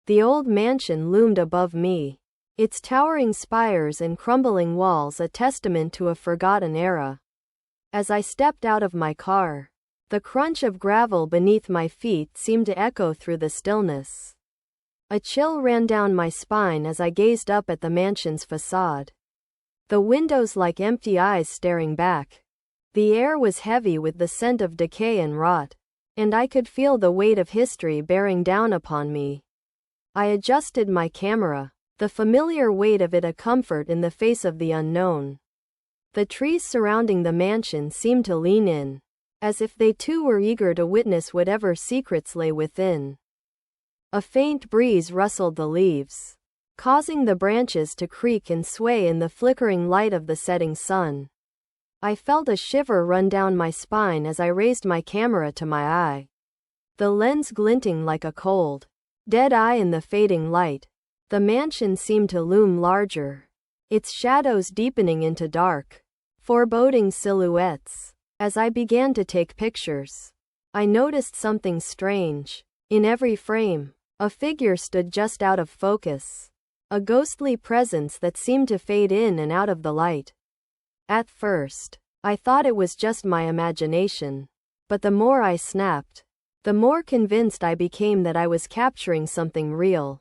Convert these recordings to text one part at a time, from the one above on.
The old mansion loomed above me, its towering spires and crumbling walls a testament to a forgotten era. As I stepped out of my car, the crunch of gravel beneath my feet seemed to echo through the stillness. A chill ran down my spine as I gazed up at the mansion's facade. The windows like empty eyes staring back. The air was heavy with the scent of decay and rot, and I could feel the weight of history bearing down upon me. I adjusted my camera, the familiar weight of it a comfort in the face of the unknown. The trees surrounding the mansion seemed to lean in, as if they too were eager to witness whatever secrets lay within. A faint breeze rustled the leaves, causing the branches to creak and sway in the flickering light of the setting sun. I felt a shiver run down my spine as I raised my camera to my eye. The lens glinting like a cold, dead eye in the fading light, the mansion seemed to loom larger, its shadows deepening into dark, foreboding silhouettes. As I began to take pictures, I noticed something strange. In every frame, a figure stood just out of focus, a ghostly presence that seemed to fade in and out of the light. At first, I thought it was just my imagination, but the more I snapped, the more convinced I became that I was capturing something real.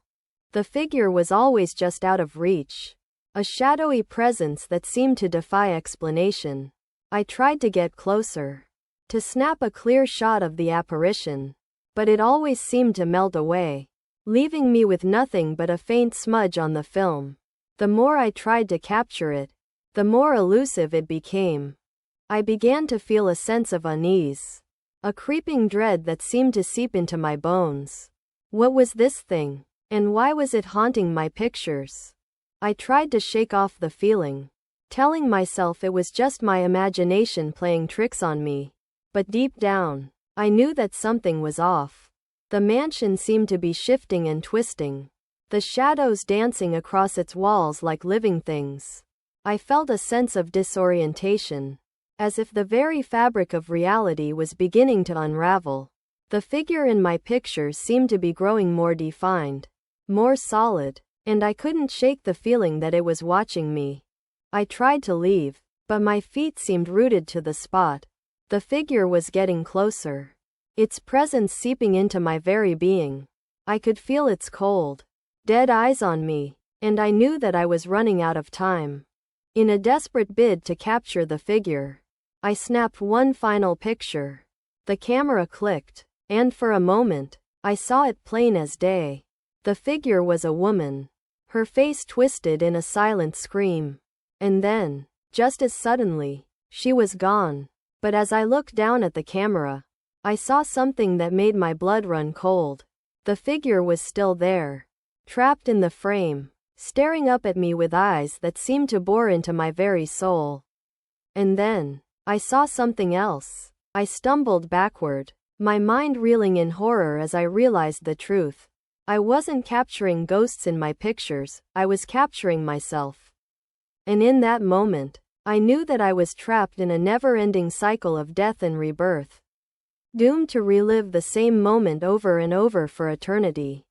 The figure was always just out of reach, a shadowy presence that seemed to defy explanation. I tried to get closer, to snap a clear shot of the apparition, but it always seemed to melt away, leaving me with nothing but a faint smudge on the film. The more I tried to capture it, the more elusive it became. I began to feel a sense of unease, a creeping dread that seemed to seep into my bones. What was this thing, and why was it haunting my pictures? I tried to shake off the feeling, telling myself it was just my imagination playing tricks on me. But deep down, I knew that something was off. The mansion seemed to be shifting and twisting, the shadows dancing across its walls like living things. I felt a sense of disorientation, as if the very fabric of reality was beginning to unravel. The figure in my pictures seemed to be growing more defined, more solid, and I couldn't shake the feeling that it was watching me. I tried to leave, but my feet seemed rooted to the spot. The figure was getting closer, its presence seeping into my very being. I could feel its cold, dead eyes on me, and I knew that I was running out of time. In a desperate bid to capture the figure, I snapped one final picture. The camera clicked, and for a moment, I saw it plain as day. The figure was a woman, her face twisted in a silent scream. And then, just as suddenly, she was gone. But as I looked down at the camera, I saw something that made my blood run cold. The figure was still there, trapped in the frame, staring up at me with eyes that seemed to bore into my very soul. And then, I saw something else. I stumbled backward, my mind reeling in horror as I realized the truth. I wasn't capturing ghosts in my pictures, I was capturing myself. And in that moment, I knew that I was trapped in a never-ending cycle of death and rebirth, doomed to relive the same moment over and over for eternity.